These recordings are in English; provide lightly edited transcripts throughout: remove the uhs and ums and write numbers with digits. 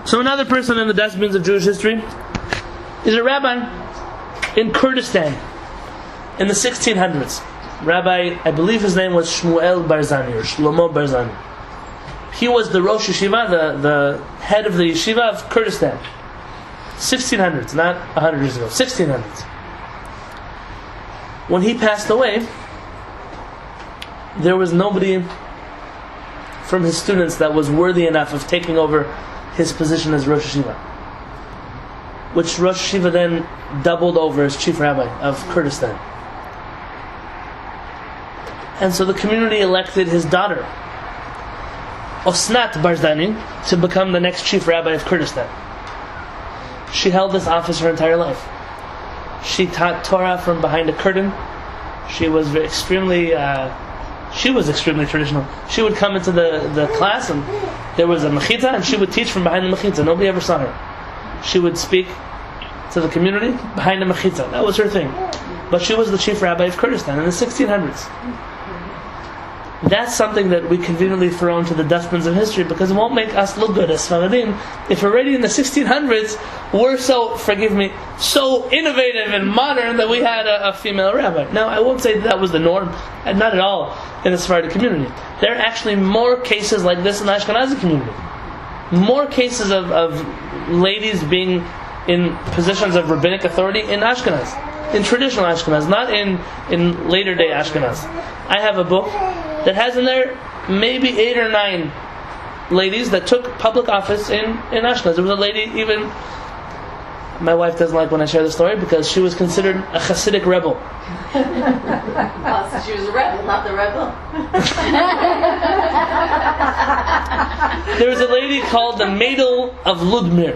So another person in the dustbins of Jewish history is a rabbi in Kurdistan in the 1600s. Rabbi, I believe his name was Shmuel Barzani or Shlomo Barzani. He was the Rosh Yeshiva, the head of the Yeshiva of Kurdistan. 1600s, not 100 years ago, 1600s. When he passed away, there was nobody from his students that was worthy enough of taking over his position as Rosh Yeshiva, which Rosh Yeshiva then doubled over as chief rabbi of Kurdistan. And so the community elected his daughter, Osnat Barzani, to become the next chief rabbi of Kurdistan. She held this office her entire life. She taught Torah from behind a curtain. She was extremely traditional. She would come into the class and there was a mechita and she would teach from behind the mechita. Nobody ever saw her. She would speak to the community behind the mechita. That was her thing. But she was the chief rabbi of Kurdistan in the 1600s. That's something that we conveniently throw into the dustbins of history because it won't make us look good as Faradim if already in the 1600s we're so innovative and modern that we had a female rabbi. Now, I won't say that was the norm, and not at all in the Sephardic community. There are actually more cases like this in the Ashkenazi community. More cases of ladies being in positions of rabbinic authority in Ashkenaz, in traditional Ashkenaz, not in later day Ashkenaz. I have a book that has in there maybe 8 or 9 ladies that took public office in Ashkenaz. There was a lady, even my wife doesn't like when I share the story because she was considered a Hasidic rebel. Oh, so she was a rebel, not the rebel. There was a lady called the Maidel of Ludmir.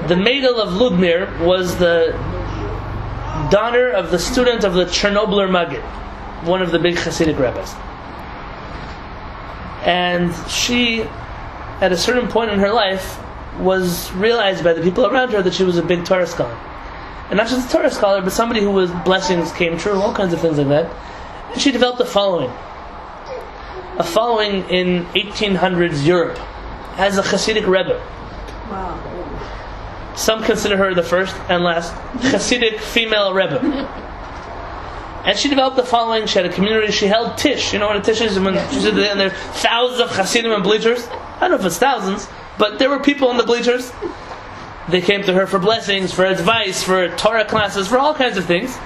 The Maidel of Ludmir was the daughter of the student of the Chernobyler Maggid, one of the big Hasidic rabbis. And she, at a certain point in her life, was realized by the people around her that she was a big Torah scholar. And not just a Torah scholar, but somebody who was blessings came true, all kinds of things like that. And she developed a following. A following in 1800s Europe as a Hasidic rebbe. Wow. Some consider her the first and last Hasidic female rebbe. And she developed the following. She had a community. She held tish. You know what a tish is? When she said there are thousands of Hasidim and bleachers. I don't know if it's thousands, but there were people in the bleachers. They came to her for blessings, for advice, for Torah classes, for all kinds of things.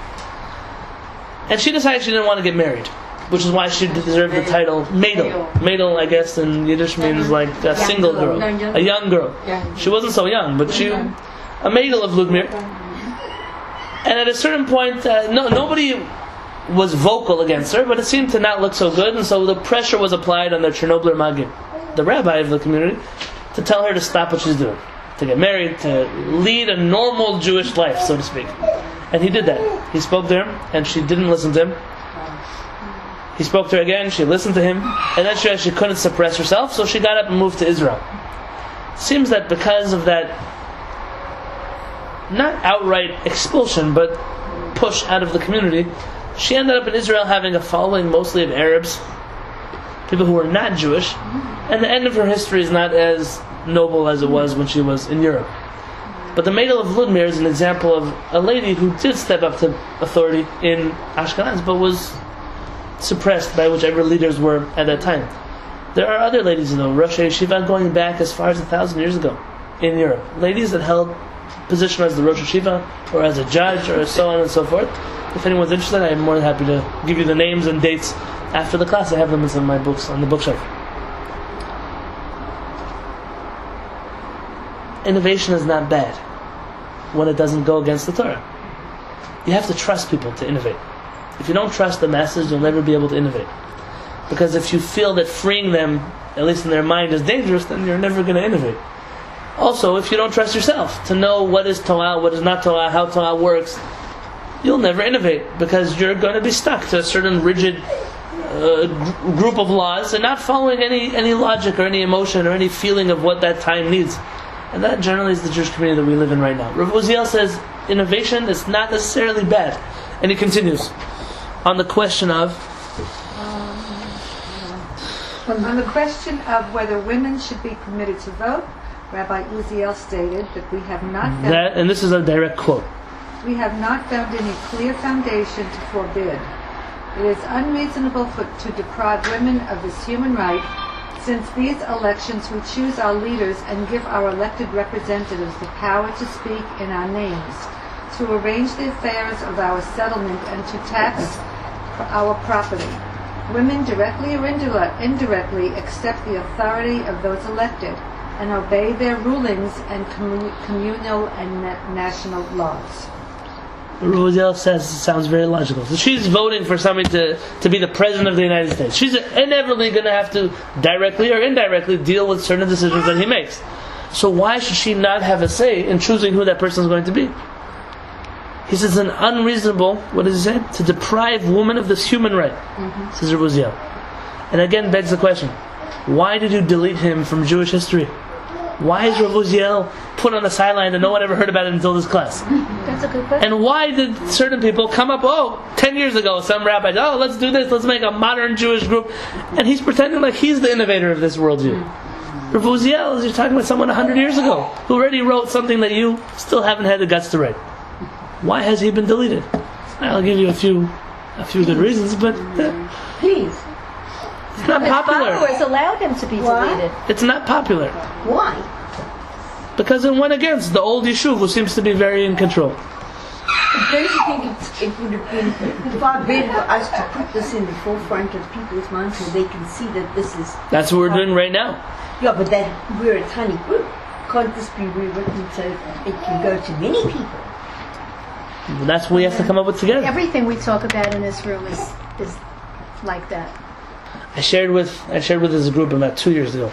And she decided she didn't want to get married, which is why she deserved the title Maidel. Maidel, I guess, in Yiddish means like a single girl, a young girl. She wasn't so young, but she, a Maidel of Ludmir. And at a certain point, nobody was vocal against her, but it seemed to not look so good, and so the pressure was applied on the Chernobyler Maggid, the rabbi of the community, to tell her to stop what she's doing, to get married, to lead a normal Jewish life, so to speak. And he did that. He spoke to her, and she didn't listen to him. He spoke to her again, she listened to him, and then she realized she couldn't suppress herself, so she got up and moved to Israel. Seems that because of that, not outright expulsion, but push out of the community, she ended up in Israel having a following mostly of Arabs, people who were not Jewish, and the end of her history is not as noble as it was when she was in Europe. But the Maidel of Ludmir is an example of a lady who did step up to authority in Ashkenaz, but was suppressed by whichever leaders were at that time. There are other ladies, Rosh Yeshiva going back as far as 1,000 years ago in Europe. Ladies that held position as the Rosh Yeshiva, or as a judge, or so on and so forth. If anyone's interested, I'm more than happy to give you the names and dates after the class. I have them in some of my books on the bookshelf. Innovation is not bad when it doesn't go against the Torah. You have to trust people to innovate. If you don't trust the masses, you'll never be able to innovate. Because if you feel that freeing them, at least in their mind, is dangerous, then you're never going to innovate. Also, if you don't trust yourself to know what is Torah, what is not Torah, how Torah works, you'll never innovate because you're going to be stuck to a certain rigid group of laws and not following any logic or any emotion or any feeling of what that time needs. And that generally is the Jewish community that we live in right now. Rabbi Uziel says innovation is not necessarily bad. And he continues on the question of on the question of whether women should be permitted to vote, Rabbi Uziel stated that we have not found That, and this is a direct quote. we have not found any clear foundation to forbid. It is unreasonable to deprive women of this human right, since these elections we choose our leaders and give our elected representatives the power to speak in our names, to arrange the affairs of our settlement, and to tax our property. Women directly or indirectly accept the authority of those elected and obey their rulings and communal and national laws. Uziel says it sounds very logical. So she's voting for somebody to be the president of the United States. She's inevitably going to have to directly or indirectly deal with certain decisions that he makes. So why should she not have a say in choosing who that person is going to be? He says it's unreasonable, what does he say? To deprive women of this human right, says Rabbi Uziel. And again begs the question, why did you delete him from Jewish history? Why is Rabbi Uziel put on the sideline and no one ever heard about it until this class? That's a good question. And why did certain people come up, 10 years ago, some rabbis, let's do this, let's make a modern Jewish group, and he's pretending like he's the innovator of this worldview. Rabbi Uziel is talking about someone 100 years ago who already wrote something that you still haven't had the guts to write. Why has he been deleted? I'll give you a few good reasons, but Please. it's not His popular. followers allowed him to be deleted. It's not popular. Why? Because it went against the old Yishuv, who seems to be very in control. Don't you think it would have been far better for us to put this in the forefront of people's minds so they can see that this is... That's what we're doing right now. Yeah, but that we're a tiny group. Can't this be rewritten so it can go to many people? That's what we have to come up with together. Everything we talk about in this room is like that. I shared with this group about 2 years ago.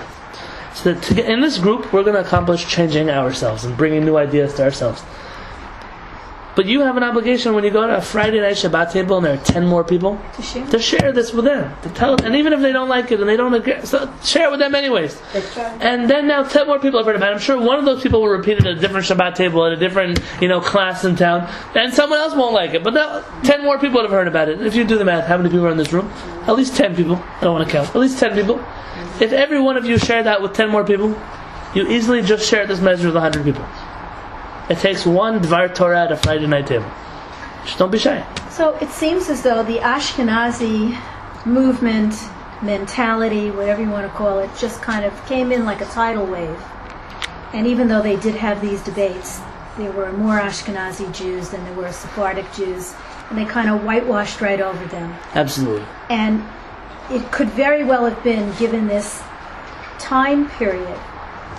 So that in this group, we're going to accomplish changing ourselves and bringing new ideas to ourselves. But you have an obligation when you go to a Friday night Shabbat table and there are 10 more people to share this with them, to tell them, and even if they don't like it and they don't agree, so share it with them anyways. That's right. And then now 10 more people have heard about it. I'm sure one of those people will repeat it at a different Shabbat table at a different class in town, and someone else won't like it. But now 10 more people have heard about it. If you do the math, how many people are in this room? At least 10 people. I don't want to count. At least 10 people. If every one of you shared that with 10 more people, you easily just share this measure with 100 people. It takes one Dvar Torah at a Friday night table. Just don't be shy. So it seems as though the Ashkenazi movement, mentality, whatever you want to call it, just kind of came in like a tidal wave. And even though they did have these debates, there were more Ashkenazi Jews than there were Sephardic Jews, and they kind of whitewashed right over them. Absolutely. And it could very well have been, given this time period,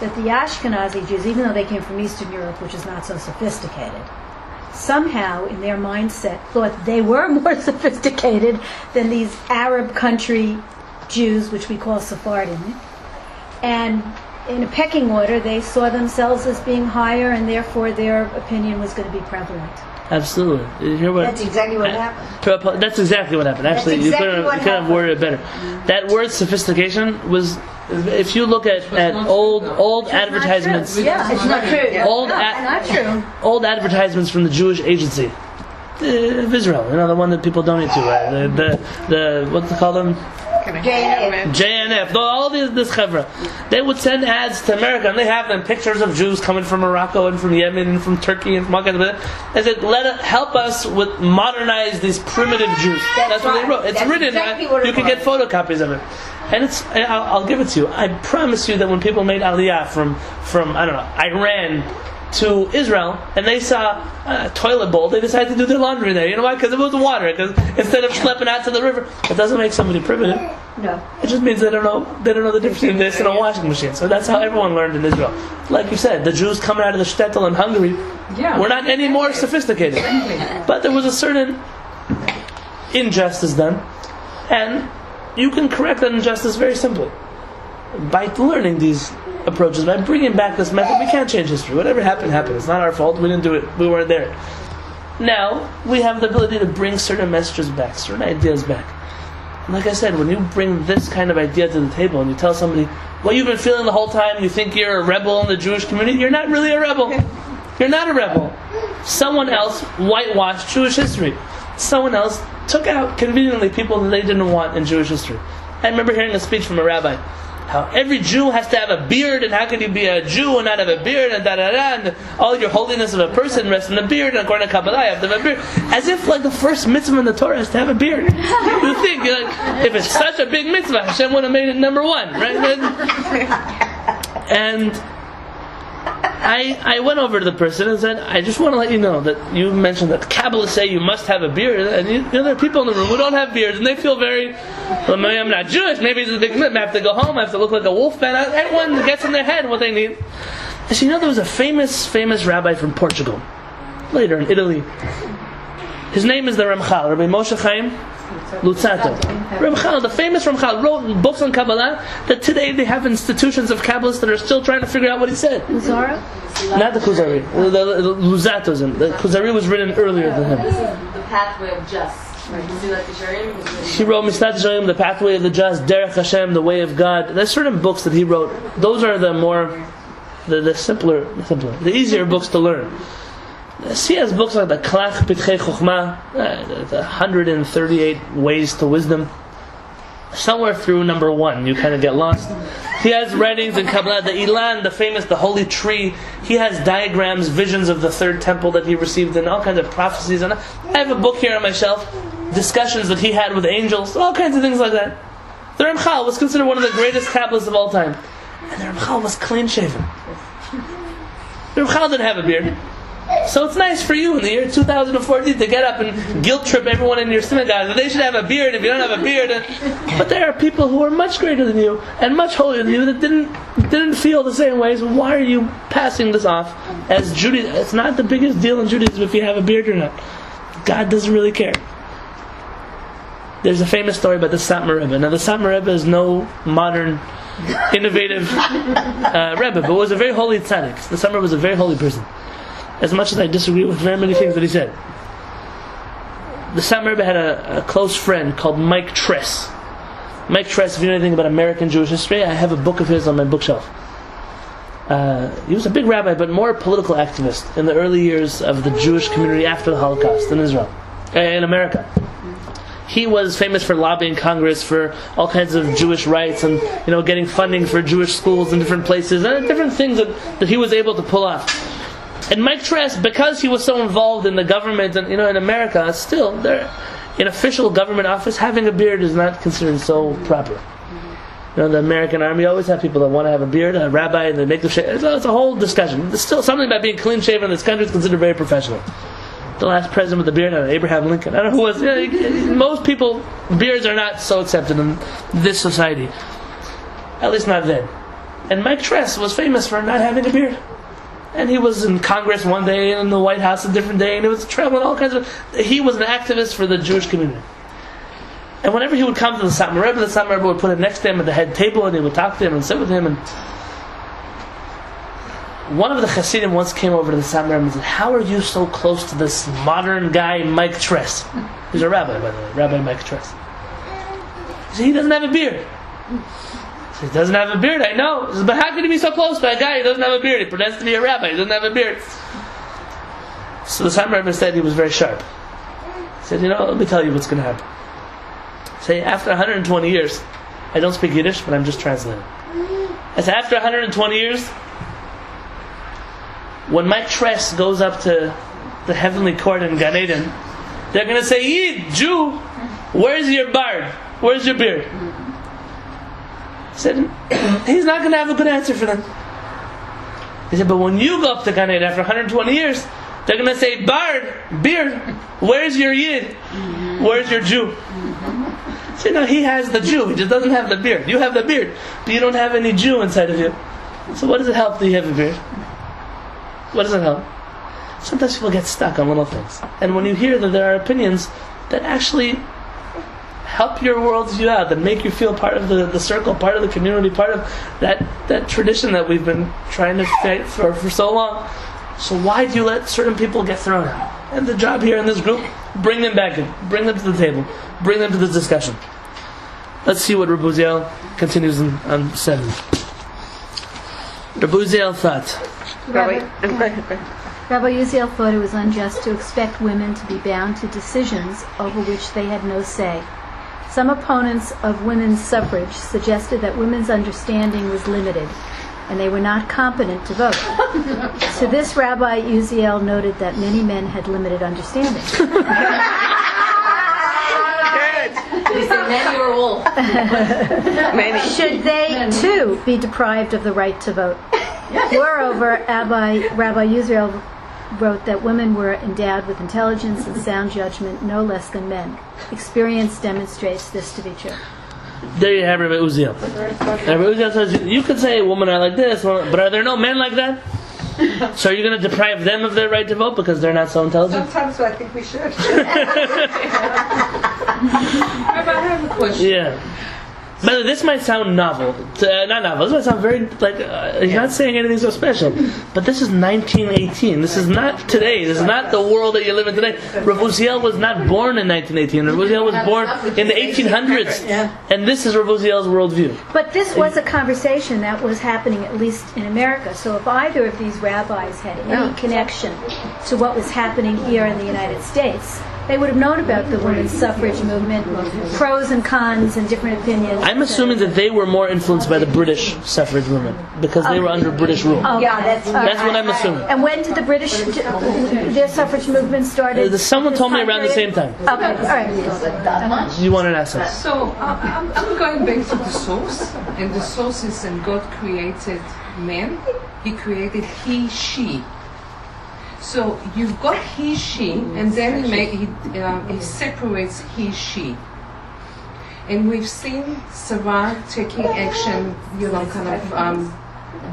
that the Ashkenazi Jews, even though they came from Eastern Europe, which is not so sophisticated, somehow in their mindset thought they were more sophisticated than these Arab country Jews, which we call Sephardim. And in a pecking order, they saw themselves as being higher, and therefore their opinion was going to be prevalent. Absolutely. You hear what? That's exactly what happened. That's exactly what happened. Actually, That's exactly what you could have worded it better. That word sophistication was, if you look at old advertisements, It's not true. Not true. old advertisements from the Jewish Agency of Israel, the one that people donate to, the what do they call them? JNF. All this chevra, they would send ads to America, and they have them pictures of Jews coming from Morocco and from Yemen and from Turkey and from all kinds of. They said, help us with modernize these primitive Jews. That's what they wrote. It's That's written. exactly what it You can get photocopies of it, and I'll give it to you. I promise you that when people made Aliyah from I don't know, Iran to Israel, and they saw a toilet bowl, they decided to do their laundry there. You know why? Because it was water. Because instead of schlepping out to the river, it doesn't make somebody primitive. No. It just means they don't know the difference between this and a washing machine. So that's how everyone learned in Israel. Like you said, the Jews coming out of the shtetl in Hungary were not any more sophisticated. But there was a certain injustice done, and you can correct that injustice very simply by learning these approaches, by bringing back this method. We can't change history. Whatever happened, happened. It's not our fault. We didn't do it. We weren't there. Now, we have the ability to bring certain messages back, certain ideas back. And like I said, when you bring this kind of idea to the table and you tell somebody what you've been feeling the whole time, you think you're a rebel in the Jewish community, you're not really a rebel. You're not a rebel. Someone else whitewashed Jewish history. Someone else took out, conveniently, people that they didn't want in Jewish history. I remember hearing a speech from a rabbi how every Jew has to have a beard, and how can you be a Jew and not have a beard, and and all your holiness of a person rests in the beard, and according to Kabbalah you have to have a beard. As if like the first mitzvah in the Torah is to have a beard. You think, if it's such a big mitzvah, Hashem would have made it number one, right? And I went over to the person and said, I just want to let you know that you mentioned that Kabbalah say you must have a beard, and there are people in the room who don't have beards, and they feel very, well, maybe I'm not Jewish, maybe it's a big mitzvah, I have to go home, I have to look like a wolf man. Everyone gets in their head what they need. And so there was a famous rabbi from Portugal, later in Italy. His name is the Ramchal, Rabbi Moshe Chaim Luzzatto. Ramchal, the famous Ramchal, wrote books on Kabbalah that today they have institutions of Kabbalists that are still trying to figure out what he said. Uzara? Not the Kuzari. The Luzzatto's in. The Kuzari was written earlier than him. This is the pathway of just. Right? He wrote Mistat Yisharim, the pathway of the just, Derech Hashem, the way of God. There's certain books that he wrote. Those are the simpler, the easier books to learn. He has books like the Klach Pitchei Chochmah, the 138 Ways to Wisdom. Somewhere through number 1, you kind of get lost. He has writings in Kabbalah, the Ilan, the holy tree. He has diagrams, visions of the third temple that he received, and all kinds of prophecies. And I have a book here on my shelf, discussions that he had with angels, all kinds of things like that. The Ramchal was considered one of the greatest Kabbalists of all time, and the Ramchal was clean shaven. The Ramchal didn't have a beard. So it's nice for you in the year 2014 to get up and guilt trip everyone in your synagogue that they should have a beard if you don't have a beard. But there are people who are much greater than you and much holier than you that didn't feel the same way. So why are you passing this off as Judaism? It's not the biggest deal in Judaism if you have a beard or not. God doesn't really care. There's a famous story about the Satmar Rebbe. Now the Satmar Rebbe is no modern, innovative Rebbe, but was a very holy tzaddik. The Satmar was a very holy person. As much as I disagree with very many things that he said. The Satmar Rebbe had a close friend called Mike Tress. Mike Tress, if you know anything about American Jewish history, I have a book of his on my bookshelf. He was a big rabbi, but more a political activist in the early years of the Jewish community after the Holocaust in Israel, in America. He was famous for lobbying Congress for all kinds of Jewish rights and getting funding for Jewish schools in different places and different things that he was able to pull off. And Mike Tress, because he was so involved in the government and in America, still there in official government office, having a beard is not considered so proper. The American army always have people that want to have a beard, a rabbi, and they make the shave. It's a whole discussion. There's still something about being clean shaven in this country is considered very professional. The last president with the beard, Abraham Lincoln. I don't know who was. Most people, beards are not so accepted in this society. At least not then. And Mike Tress was famous for not having a beard. And he was in Congress one day and in the White House a different day, and he was traveling all kinds of... He was an activist for the Jewish community. And whenever he would come to the Satmar Rebbe would put him next to him at the head table, and he would talk to him and sit with him. And one of the Hasidim once came over to the Satmar Rebbe and said, "How are you so close to this modern guy, Mike Tress?" He's a rabbi, by the way, Rabbi Mike Tress. He said, "He doesn't have a beard." He doesn't have a beard, I know. He says, "But how can he be so close to a guy who doesn't have a beard? He pretends to be a rabbi, he doesn't have a beard." So the Satmar Rebbe said he was very sharp. He said, let me tell you what's going to happen. Say, after 120 years, I don't speak Yiddish, but I'm just translating. I said, after 120 years, when Mike Tress goes up to the heavenly court in Gan Eden, they're going to say, "Yid, Jew, where's your bard? Where's your beard?" He said, he's not going to have a good answer for them. He said, but when you go up to Gan Eden after 120 years, they're going to say, "Bard, beard, where's your Yid? Where's your Jew?" He said, no, he has the Jew, he just doesn't have the beard. You have the beard, but you don't have any Jew inside of you. So what does it help that you have a beard? What does it help? Sometimes people get stuck on little things. And when you hear that there are opinions that actually help your worldview out, that make you feel part of the circle, part of the community, part of that tradition that we've been trying to fight for so long. So why do you let certain people get thrown out? And the job here in this group, bring them back in, bring them to the table, bring them to this discussion. Let's see what Rabbi Uziel continues on 7. Rabbi Uziel thought. Rabbi Uziel thought it was unjust to expect women to be bound to decisions over which they had no say. Some opponents of women's suffrage suggested that women's understanding was limited and they were not competent to vote. To this, Rabbi Uziel noted that many men had limited understanding. They say many or all. Should they, too, be deprived of the right to vote? Moreover, Rabbi Uziel wrote that women were endowed with intelligence and sound judgment no less than men. Experience demonstrates this to be true. There you have Rabbi Uziel. Rabbi Uziel says, you could say women are like this, but are there no men like that? So are you going to deprive them of their right to vote because they're not so intelligent? Sometimes I think we should. Rabbi, I have a question. Yeah. But this might sound novel. Not novel. This might sound very, he's not saying anything so special. But this is 1918. This is not today. This is not the world that you live in today. Rabbi Uziel was not born in 1918. Rabbi Uziel was born in the 1800s. And this is Rabbi Uziel's worldview. But this was a conversation that was happening at least in America. So if either of these rabbis had any connection to what was happening here in the United States, they would have known about the women's suffrage movement, pros and cons and different opinions. I'm assuming that they were more influenced by the British suffrage movement because they were under British rule. Okay. Yeah, that's What I'm assuming. And when did the British, their suffrage movement started? Someone told me around the same time. Okay, all right. You wanted to ask us. So I'm going back to the source, and the source is that God created man. He created he, she. So you've got he, she, and then he separates he, she. And we've seen Sarah taking action,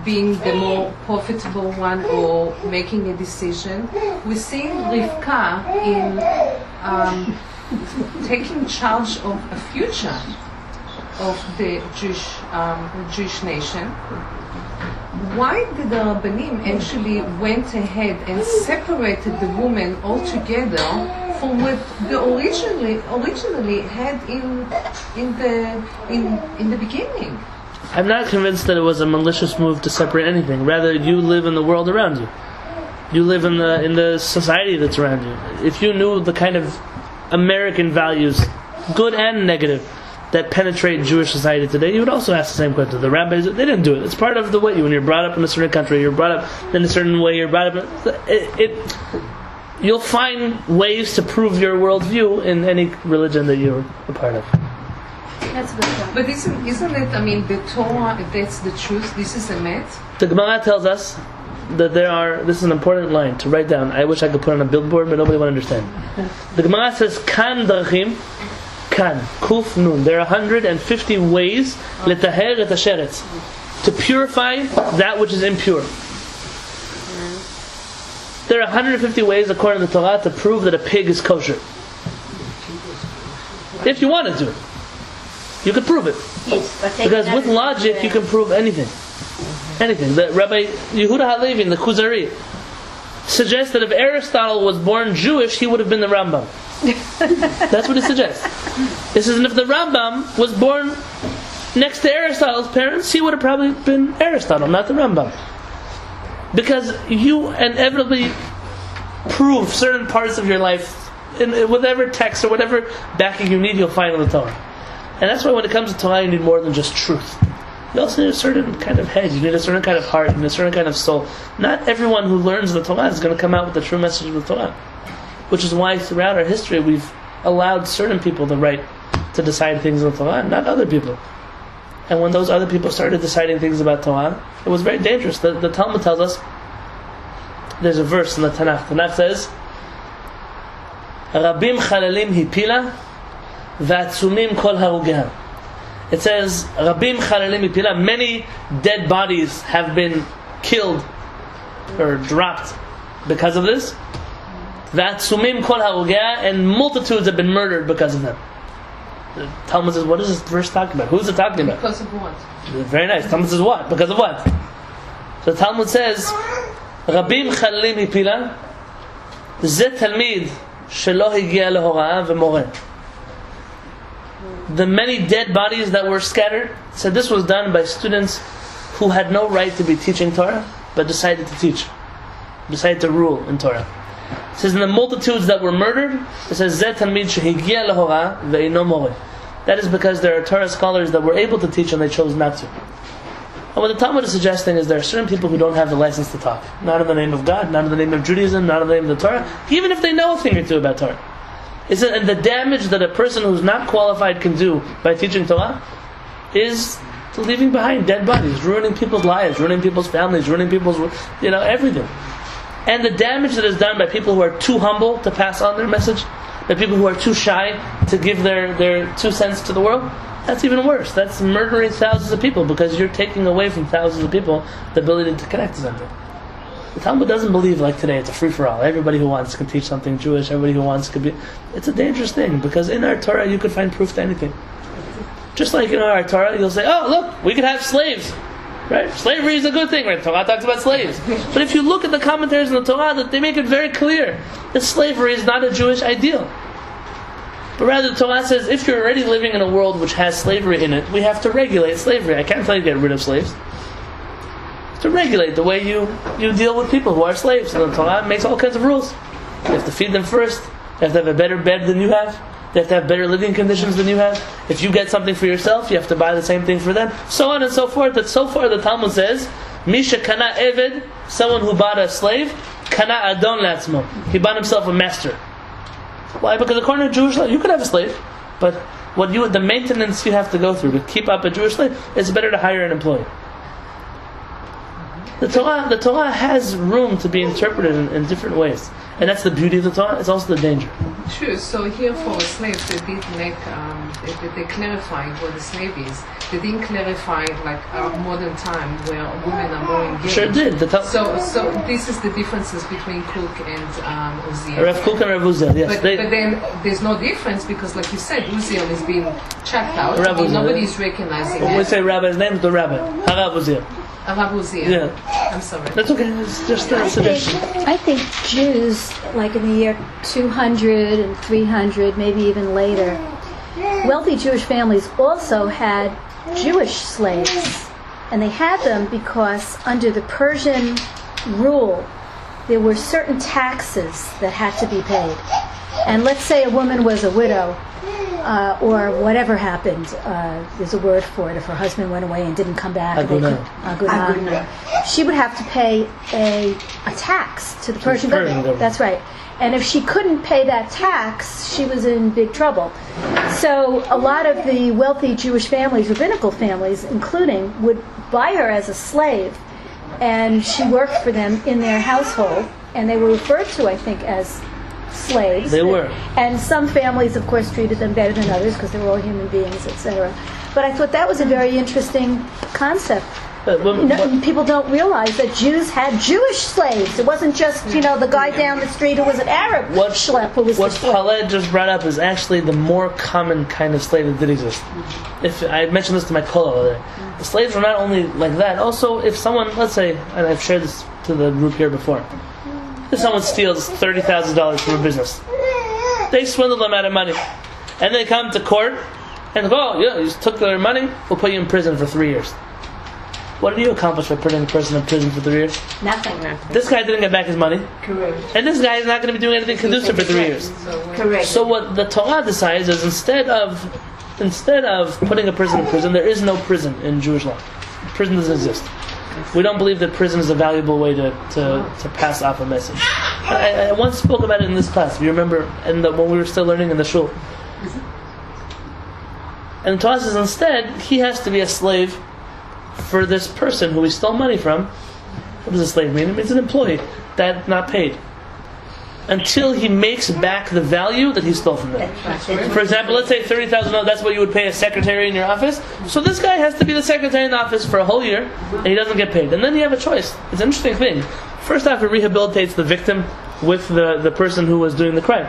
being the more profitable one or making a decision. We're seeing Rivka in taking charge of a future of the Jewish nation. Why did the Rabbanim actually went ahead and separated the woman altogether from what they originally had in the beginning? I'm not convinced that it was a malicious move to separate anything. Rather, you live in the world around you. You live in the society that's around you. If you knew the kind of American values, good and negative, that penetrate Jewish society today, you would also ask the same question. The rabbis, they didn't do it. It's part of the way. When you're brought up in a certain country, you're brought up in a certain way, you're brought up you'll find ways to prove your worldview in any religion that you're a part of. That's a good point. But isn't it, the Torah, if that's the truth, this is a myth? The Gemara tells us that this is an important line to write down. I wish I could put on a billboard, but nobody will understand. The Gemara says, Kan darchim, Kan, Kuf Nun. There are 150 ways letaher et hasheretz, to purify that which is impure. There are 150 ways, according to the Torah, to prove that a pig is kosher. If you wanted to, you could prove it. Because with logic, you can prove anything. Anything. The Rabbi Yehuda Halevy in the Kuzari suggests that if Aristotle was born Jewish, he would have been the Rambam. That's what he suggests. He says, and if the Rambam was born next to Aristotle's parents, he would have probably been Aristotle, not the Rambam. Because you inevitably prove certain parts of your life in whatever text or whatever backing you need, you'll find in the Torah. And that's why when it comes to Torah, you need more than just truth. You also need a certain kind of head, you need a certain kind of heart, you need a certain kind of soul. Not everyone who learns the Torah is going to come out with the true message of the Torah. Which is why throughout our history we've allowed certain people the right to decide things in the Torah, not other people. And when those other people started deciding things about Torah, it was very dangerous. The Talmud tells us, there's a verse in the Tanakh. The Tanakh says, Rabim chalalim hipila, v'atzumim kol harugeha. It says, Rabim chalalim hipila, many dead bodies have been killed or dropped because of this. V'atzumim kol harugeha, and multitudes have been murdered because of them. The Talmud says, what is this verse talking about? Who's it talking about? Because of what? Very nice. Talmud says what? Because of what? So the Talmud says, Rabim chalalim hipila, ze talmid shelo higia lehorah v'moreh. The many dead bodies that were scattered, said this was done by students who had no right to be teaching Torah, but decided to teach, decided to rule in Torah. It says in the multitudes that were murdered, it says Zeh talmid shehigia lehorah ve'eino moreh. that is because there are Torah scholars that were able to teach and they chose not to. And what the Talmud is suggesting is there are certain people who don't have the license to talk. Not in the name of God, not in the name of Judaism, not in the name of the Torah, even if they know a thing or two about Torah. And the damage that a person who's not qualified can do by teaching Torah is leaving behind dead bodies, ruining people's lives, ruining people's families, ruining people's, everything. And the damage that is done by people who are too humble to pass on their message, by people who are too shy to give their 2 cents to the world, that's even worse. That's murdering thousands of people because you're taking away from thousands of people the ability to connect to something. The Talmud doesn't believe like today it's a free-for-all. Everybody who wants can teach something Jewish, everybody who wants could be... It's a dangerous thing because in our Torah you could find proof to anything. Just like in our Torah, you'll say, oh look, we could have slaves. Right? Slavery is a good thing, right? Torah talks about slaves. But if you look at the commentaries in the Torah, that they make it very clear that slavery is not a Jewish ideal. But rather the Torah says, if you're already living in a world which has slavery in it, we have to regulate slavery. I can't tell you to get rid of slaves. To regulate the way you deal with people who are slaves. And the Torah makes all kinds of rules. You have to feed them first. You have to have a better bed than you have. You have to have better living conditions than you have. If you get something for yourself, you have to buy the same thing for them. So on and so forth. That so far the Talmud says, Misha kana eved, someone who bought a slave, kana adon latzmo. He bought himself a master. Why? Because according to Jewish law, you could have a slave, but the maintenance you have to go through to keep up a Jewish slave, it's better to hire an employee. The Torah has room to be interpreted in different ways. And that's the beauty of the Torah, it's also the danger. Sure, so here for slaves, they did make, they clarified what a slave is. They didn't clarify like our modern time where women are more engaged. Sure did. So this is the differences between Kook and Uziel. Rabbi Kook and Rabbi Uziel, yes. But then there's no difference because, like you said, Uziel is being checked out. Nobody's recognizing it. We say Rabbi's name is the Rabbi. Rabbi Uziel. Rabbi Uziel. Yeah. I'm sorry. That's okay. It's just a suggestion. I think Jews, like in the year 200 and 300, maybe even later, wealthy Jewish families also had Jewish slaves. And they had them because under the Persian rule, there were certain taxes that had to be paid. And let's say a woman was a widow, or whatever happened, there's a word for it, if her husband went away and didn't come back, Aguna. she would have to pay a tax to the Persian government. That's right. And if she couldn't pay that tax, she was in big trouble. So a lot of the wealthy Jewish families, rabbinical families including, would buy her as a slave, and she worked for them in their household, and they were referred to, I think, as slaves. They were. And some families, of course, treated them better than others because they were all human beings, etc. But I thought that was a very interesting concept. People don't realize that Jews had Jewish slaves. It wasn't just, the guy down the street who was an Arab schlep who was What Khaled just brought up is actually the more common kind of slave that did exist. If I mentioned this to my kollel the other day. The slaves were not only like that, also if someone, let's say, and I've shared this to the group here before, if someone steals $30,000 from a business, they swindle them out of money, and they come to court and go, you just took their money, we'll put you in prison for 3 years. What did you accomplish by putting a person in prison for 3 years? Nothing. This guy didn't get back his money. Correct. And this guy is not going to be doing anything conducive for 3 years. Correct. So what the Torah decides is instead of putting a person in prison, there is no prison in Jewish law. Prison doesn't exist. We don't believe that prison is a valuable way to pass off a message. I once spoke about it in this class. If you remember, when we were still learning in the shul. And the Torah says instead, he has to be a slave for this person who he stole money from. What does a slave mean? It means an employee that's not paid until he makes back the value that he stole from them. For example, let's say $30,000, that's what you would pay a secretary in your office. So this guy has to be the secretary in the office for a whole year, and he doesn't get paid. And then you have a choice. It's an interesting thing. First off, it rehabilitates the victim with the person who was doing the crime.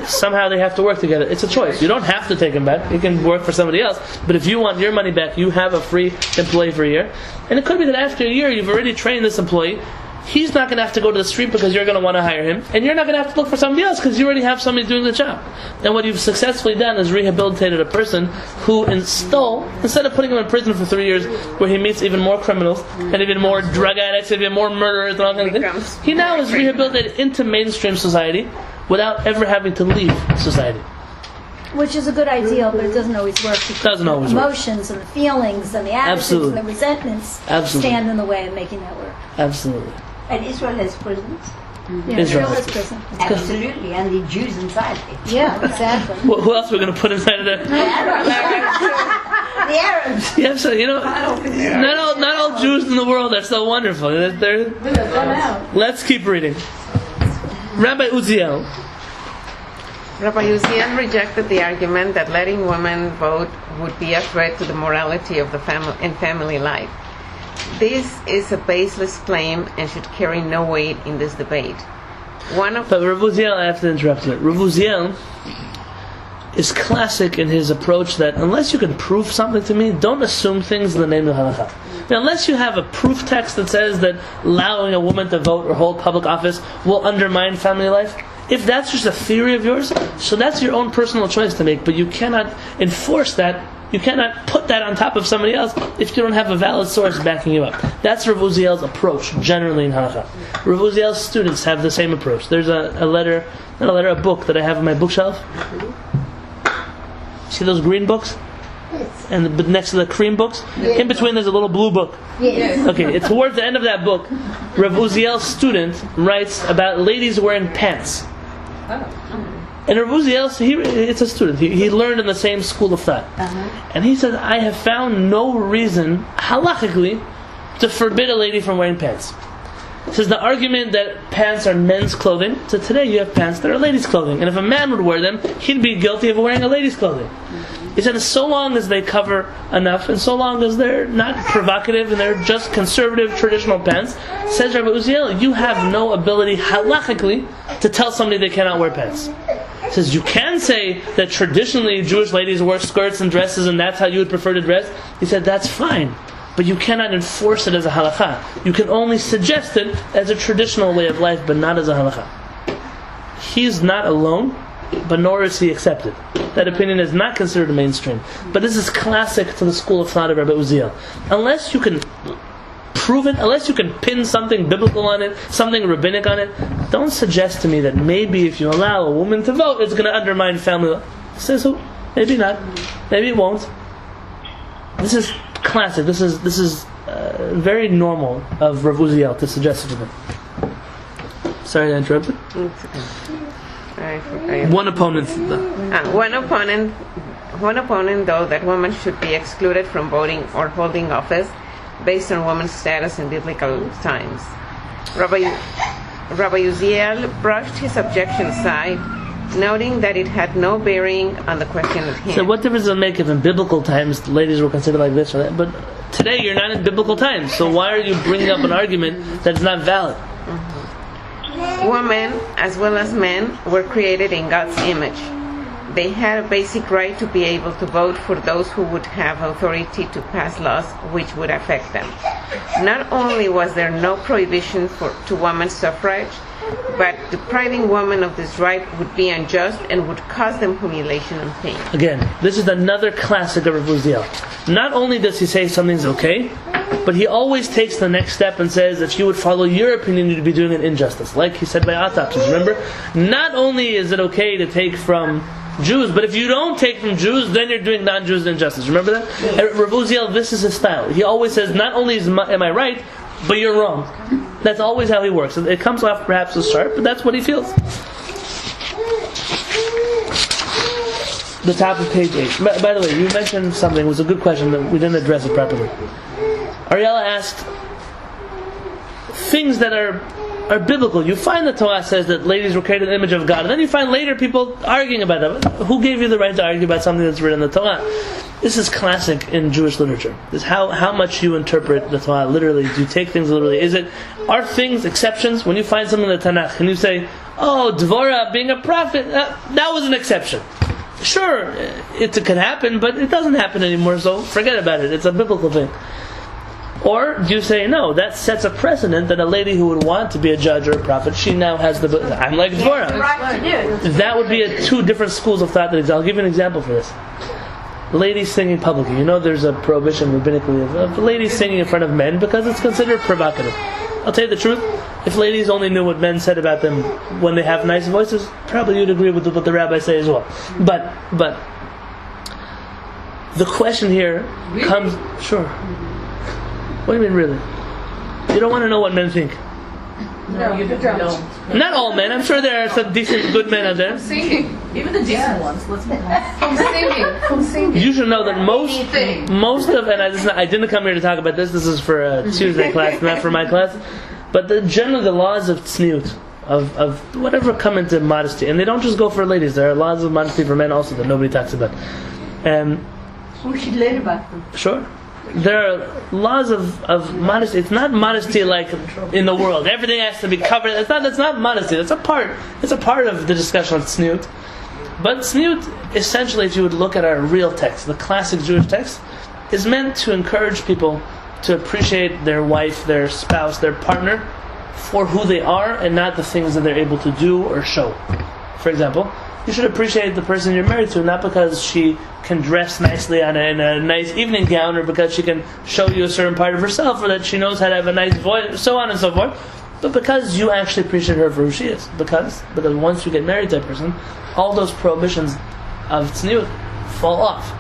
Somehow they have to work together. It's a choice. You don't have to take him back. You can work for somebody else. But if you want your money back, you have a free employee for a year. And it could be that after a year, you've already trained this employee. He's not going to have to go to the street because you're going to want to hire him. And you're not going to have to look for somebody else because you already have somebody doing the job. And what you've successfully done is rehabilitated a person who stole, instead of putting him in prison for 3 years where he meets even more criminals and even more drug addicts and even more murderers and all kinds of things. He now is rehabilitated into mainstream society without ever having to leave society. Which is a good ideal, but it doesn't always work because Doesn't always the work. emotions and the feelings and the attitudes Absolutely. and the resentments Absolutely. stand in the way of making that work. Absolutely. And Israel has prisons. Yeah, Israel. Israel is prison. Absolutely, and the Jews inside it. Yeah, exactly. Who else are we going to put inside of there? The Arabs. Yeah, so not all Jews in the world are so wonderful. Let's keep reading. Rabbi Uziel. Rabbi Uziel rejected the argument that letting women vote would be a threat to the morality of the family life. This is a baseless claim and should carry no weight in this debate. But Rabbi Uziel, I have to interrupt you. Rabbi Uziel is classic in his approach that unless you can prove something to me, don't assume things in the name of halakha. Now, unless you have a proof text that says that allowing a woman to vote or hold public office will undermine family life, if that's just a theory of yours, so that's your own personal choice to make, but you cannot enforce that. You cannot put that on top of somebody else if you don't have a valid source backing you up. That's Rav Uziel's approach, generally in halakha. Rav Uziel's students have the same approach. There's a book that I have on my bookshelf. See those green books? And next to the cream books? In between there's a little blue book. Yes. Okay, it's towards the end of that book, Rav Uziel's student writes about ladies wearing pants. And Rav Uziel, it's a student. He learned in the same school of thought. And he said, I have found no reason, halachically, to forbid a lady from wearing pants. He says the argument that pants are men's clothing, so today you have pants that are ladies' clothing. And if a man would wear them, he'd be guilty of wearing a lady's clothing. He said, so long as they cover enough, and so long as they're not provocative and they're just conservative, traditional pants, says Rabbi Uziel, you have no ability halachically to tell somebody they cannot wear pants. He says, you can say that traditionally Jewish ladies wear skirts and dresses and that's how you would prefer to dress. He said, that's fine. But you cannot enforce it as a halakha. You can only suggest it as a traditional way of life, but not as a halakha. He's not alone, but nor is he accepted. That opinion is not considered mainstream. But this is classic to the school of thought of Rabbi Uziel. Unless you can prove it, unless you can pin something biblical on it, something rabbinic on it, don't suggest to me that maybe if you allow a woman to vote, it's going to undermine family life. Says who? Maybe not. Maybe it won't. This is classic. This is very normal of Rav Uziel to suggest it to them. Sorry to interrupt you. One opponent, though, that women should be excluded from voting or holding office based on women's status in biblical times. Rabbi Uziel brushed his objection aside, noting that it had no bearing on the question at hand. So what difference does it make if in biblical times ladies were considered like this or that? But today you're not in biblical times, so why are you bringing up an argument that's not valid? Women, as well as men, were created in God's image. They had a basic right to be able to vote for those who would have authority to pass laws which would affect them. Not only was there no prohibition to women's suffrage, but depriving women of this right would be unjust and would cause them humiliation and pain. Again, this is another classic of Rabbi Uziel. Not only does he say something's okay, but he always takes the next step and says if you would follow your opinion, you'd be doing an injustice. Like he said by autopsies, remember? Not only is it okay to take from Jews, but if you don't take from Jews, then you're doing non-Jews injustice. Remember that? And Rabbi Uziel, this is his style. He always says, not only am I right, but you're wrong. That's always how he works. It comes off perhaps as sharp, but that's what he feels. The top of page 8. By the way, you mentioned something. It was a good question that we didn't address it properly. Ariella asked things that are biblical. You find the Torah says that ladies were created in the image of God, and then you find later people arguing about that. Who gave you the right to argue about something that's written in the Torah? This is classic in Jewish literature. This is how much you interpret the Torah literally. Do you take things literally? Are things exceptions? When you find something in the Tanakh and you say, oh, Dvorah being a prophet, that was an exception. Sure, it could happen, but it doesn't happen anymore, so forget about it. It's a biblical thing. Or do you say, no, that sets a precedent that a lady who would want to be a judge or a prophet, she now has I'm like Dvorah. That would be two different schools of thought. I'll give you an example for this. Ladies singing publicly. You know there's a prohibition rabbinically of ladies singing in front of men because it's considered provocative. I'll tell you the truth. If ladies only knew what men said about them when they have nice voices, probably you'd agree with what the rabbis say as well. But the question here comes. Sure. What do you mean, really? You don't want to know what men think. No, you don't. Not all men. I'm sure there are some decent, good men out there. Singing. Even the decent ones. Let's move on. From singing. You should know that most of, and I didn't come here to talk about this. This is for a Tuesday class, not for my class. But generally, the laws of tzniut, of whatever come into modesty, and they don't just go for ladies. There are laws of modesty for men also that nobody talks about. We should learn about them. Sure. There are laws of modesty. It's not modesty like in the world. Everything has to be covered. That's not modesty. It's a part of the discussion of tzniut. But tzniut, essentially, if you would look at our real text, the classic Jewish text, is meant to encourage people to appreciate their wife, their spouse, their partner for who they are and not the things that they're able to do or show. For example, you should appreciate the person you're married to, not because she can dress nicely in a nice evening gown, or because she can show you a certain part of herself, or that she knows how to have a nice voice, so on and so forth, but because you actually appreciate her for who she is. Because once you get married to that person, all those prohibitions of tzniut fall off.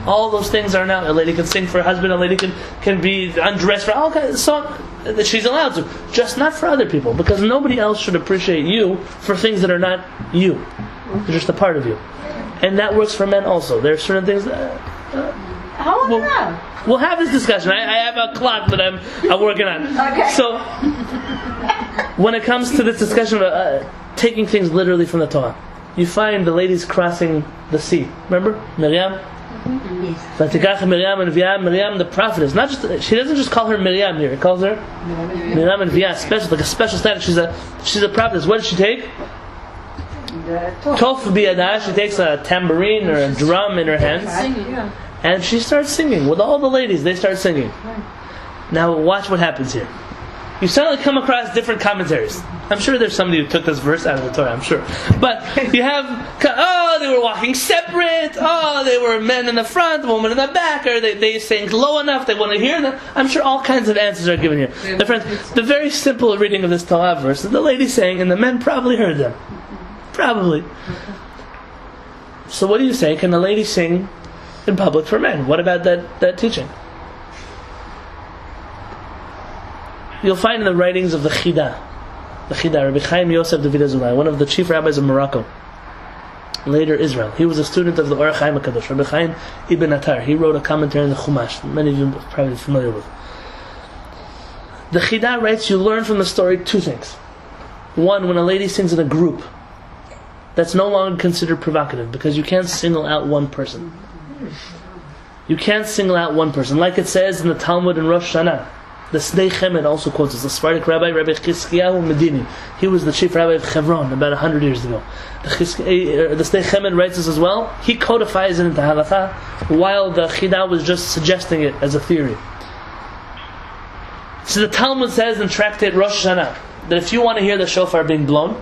All those things are now. A lady can sing for her husband. A lady can be undressed for all kinds of songs that she's allowed to, just not for other people, because nobody else should appreciate you for things that are not you. They're just a part of you, and that works for men also. There are certain things. How long now? We'll have this discussion. I have a clock that I'm working on. Okay. So when it comes to this discussion of taking things literally from the Torah, you find the ladies crossing the sea. Remember Miriam? Vatikach Miriam and Via. Miriam, the prophetess. Not just she doesn't just call her Miriam here. He calls her Miriam and Via, special, like a special status. She's a prophetess. What does she take? Tof biyada. She takes a tambourine or a drum in her hands, and she starts singing with all the ladies. They start singing. Now watch what happens here. You suddenly come across different commentaries. I'm sure there's somebody who took this verse out of the Torah, I'm sure. But you have, they were walking separate. They were men in the front, women in the back. Or they sang low enough, they want to hear them. I'm sure all kinds of answers are given here. The very simple reading of this Torah verse is the lady sang, and the men probably heard them. Probably. So what do you say? Can the lady sing in public for men? What about that teaching? You'll find in the writings of the Chida, Rabbi Chaim Yosef David Azulai, one of the chief rabbis of Morocco, later Israel. He was a student of the Or Chaim HaKadosh, Rabbi Chaim Ibn Attar. He wrote a commentary on the Chumash, many of you are probably familiar with. The Chida writes, you learn from the story two things. One, when a lady sings in a group, that's no longer considered provocative, because you can't single out one person. You can't single out one person. Like it says in the Talmud in Rosh Hashanah, the Sdei Chemed also quotes this. The Sephardic rabbi, Rabbi Chizkiyahu Medini. He was the chief rabbi of Hebron about 100 years ago. The Sdei Chemed writes this as well. He codifies it into halakha, while the Chida was just suggesting it as a theory. So the Talmud says in Tractate Rosh Hashanah that if you want to hear the shofar being blown,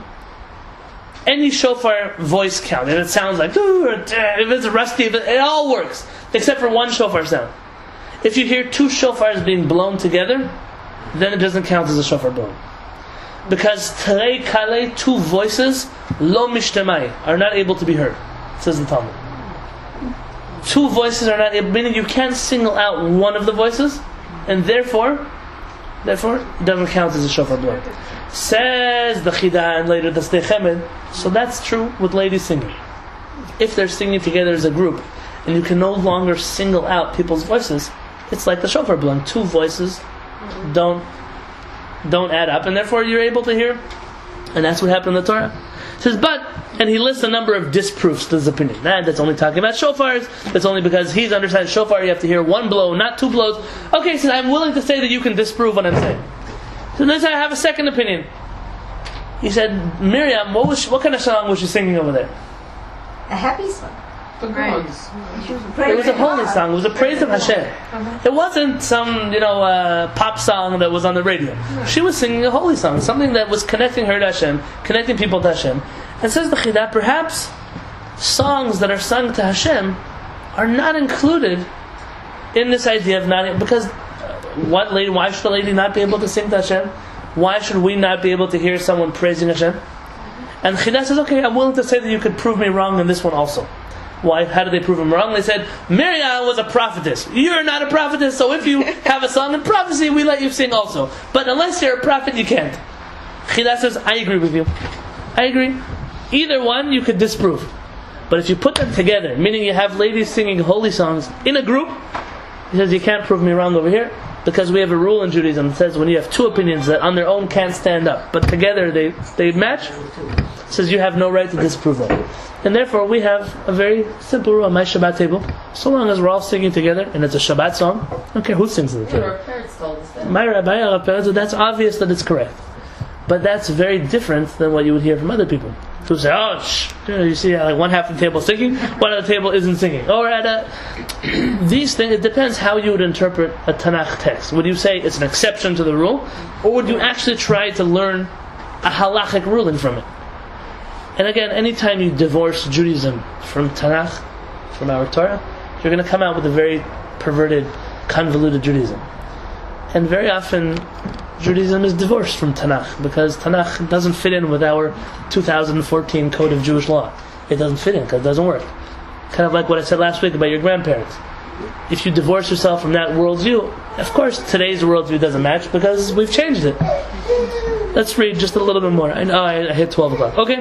any shofar voice count, and it sounds like, if it's rusty, it all works, except for one shofar sound. If you hear two shofars being blown together, then it doesn't count as a shofar blown. Because terei kale, two voices, lo mishtemai, are not able to be heard, says the Talmud. Two voices are not able, meaning you can't single out one of the voices, and therefore, it doesn't count as a shofar blown. Says the Chida and later the Sdei Chemed, so that's true with ladies singing. If they're singing together as a group, and you can no longer single out people's voices, it's like the shofar blowing. Two voices don't add up, and therefore you're able to hear. And that's what happened in the Torah. It says, and he lists a number of disproofs to his opinion. That's only talking about shofars. That's only because he's understanding shofar, you have to hear one blow, not two blows. Okay, he says, I'm willing to say that you can disprove what I'm saying. So then I have a second opinion. He said, Miriam, what kind of song was she singing over there? A happy song. The gods. It was a holy song. It was a praise of Hashem. It wasn't some, pop song that was on the radio. She was singing a holy song, something that was connecting her to Hashem, connecting people to Hashem. And says the Chida, perhaps songs that are sung to Hashem are not included in this idea of not, because Why should a lady not be able to sing to Hashem? Why should we not be able to hear someone praising Hashem? And Kehillat says, okay, I'm willing to say that you could prove me wrong in this one also. Why? How did they prove him wrong? They said, Miriam was a prophetess. You're not a prophetess, so if you have a song in prophecy, we let you sing also. But unless you're a prophet, you can't. Kehillat says, I agree with you. I agree. Either one you could disprove. But if you put them together, meaning you have ladies singing holy songs in a group, he says, you can't prove me wrong over here, because we have a rule in Judaism that says when you have two opinions that on their own can't stand up, but together they match, it says you have no right to disprove them. And therefore we have a very simple rule on my Shabbat table. So long as we're all singing together, and it's a Shabbat song, I don't care who sings it. Our parents told us that. My rabbi, our parents, that's obvious that it's correct. But that's very different than what you would hear from other people. Who say, oh, you see, like one half of the table is singing, one half of the table isn't singing. Or these things, it depends how you would interpret a Tanakh text. Would you say it's an exception to the rule, or would you actually try to learn a halachic ruling from it? And again, anytime you divorce Judaism from Tanakh, from our Torah, you're going to come out with a very perverted, convoluted Judaism. And very often, Judaism is divorced from Tanakh, because Tanakh doesn't fit in with our 2014 Code of Jewish Law. It doesn't fit in because it doesn't work. Kind of like what I said last week about your grandparents. If you divorce yourself from that worldview, of course today's worldview doesn't match because we've changed it. Let's read just a little bit more. I know I hit 12 o'clock. Okay,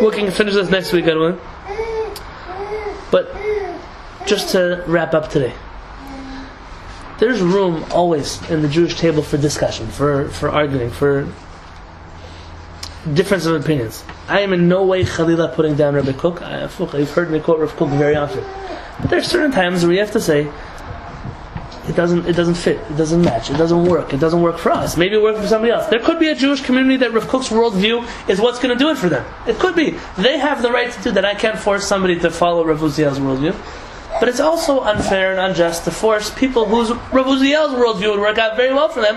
we can finish this next week, God willing. But just to wrap up today. There's room always in the Jewish table for discussion, for arguing, for difference of opinions. I am in no way Chalila putting down Rabbi Kook. You've heard me quote Rabbi Kook very often. But there are certain times where you have to say, it doesn't fit, it doesn't match, it doesn't work for us. Maybe it works for somebody else. There could be a Jewish community that Rav Kook's worldview is what's going to do it for them. It could be. They have the right to do that. I can't force somebody to follow Rav Uziel's worldview. But it's also unfair and unjust to force people whose Rav Uziel's worldview would work out very well for them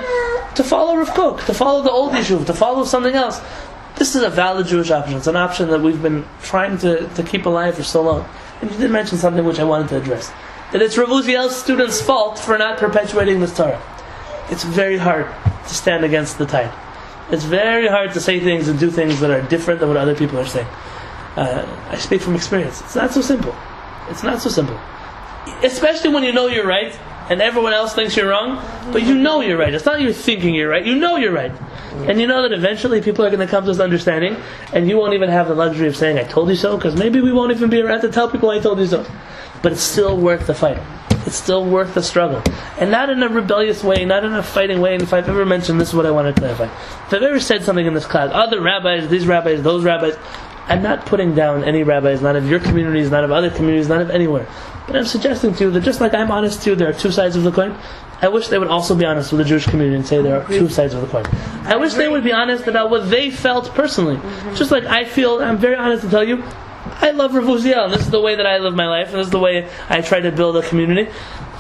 to follow Rav Kook, to follow the old Yishuv, to follow something else. This is a valid Jewish option. It's an option that we've been trying to keep alive for so long. And you did mention something which I wanted to address. That it's Rav Uziel's students' fault for not perpetuating this Torah. It's very hard to stand against the tide. It's very hard to say things and do things that are different than what other people are saying. I speak from experience. It's not so simple. It's not so simple. Especially when you know you're right and everyone else thinks you're wrong, but you know you're right. It's not you're thinking you're right. You know you're right. And you know that eventually people are going to come to this understanding, and you won't even have the luxury of saying, I told you so, because maybe we won't even be around to tell people I told you so. But it's still worth the fight. It's still worth the struggle. And not in a rebellious way, not in a fighting way. And if I've ever mentioned, this is what I want to clarify. If I've ever said something in this class, other rabbis, these rabbis, those rabbis, I'm not putting down any rabbis, not of your communities, not of other communities, not of anywhere. But I'm suggesting to you that just like I'm honest to you, there are two sides of the coin. I wish they would also be honest with the Jewish community and say there are two sides of the coin. I wish they would be honest about what they felt personally. Just like I feel, I'm very honest to tell you, I love Rav Uziel, and this is the way that I live my life, and this is the way I try to build a community.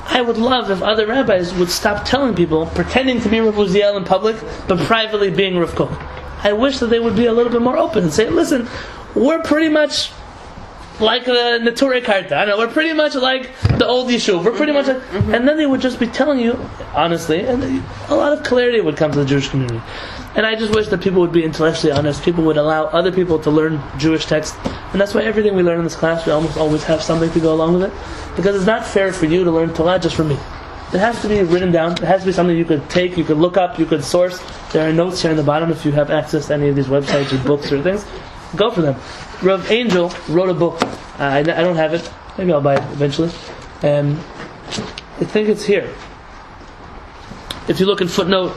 I would love if other rabbis would stop telling people, pretending to be Rav Uziel in public, but privately being Rav Kook. I wish that they would be a little bit more open and say, listen, we're pretty much like the Neturei Karta. I know, we're pretty much like the old Yishuv. We're pretty much like, and then they would just be telling you, honestly, and a lot of clarity would come to the Jewish community. And I just wish that people would be intellectually honest. People would allow other people to learn Jewish text. And that's why everything we learn in this class, we almost always have something to go along with it. Because it's not fair for you to learn Torah just from me. It has to be written down. It has to be something you could take, you could look up, you could source. There are notes here in the bottom if you have access to any of these websites or books or things. Go for them. Rav Angel wrote a book. I don't have it. Maybe I'll buy it eventually. I think it's here. If you look in footnote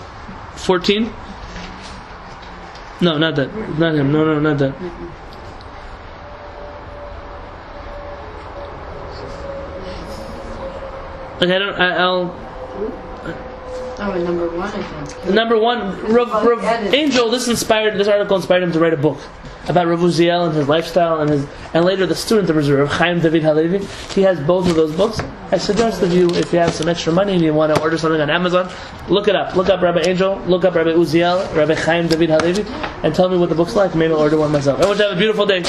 14. No, not that. Not him. No, not that. Okay, I'll. Oh, and number one, I think. Number one, Rav Angel. This article inspired him to write a book about Rav Uziel and his lifestyle and later the student of Rav Chaim David Halevy. He has both of those books. I suggest that you, if you have some extra money and you want to order something on Amazon, look it up. Look up Rabbi Angel, look up Rabbi Uziel, Rabbi Chaim David Halevy, and tell me what the book's like. Maybe I'll order one myself. I wish you have a beautiful day.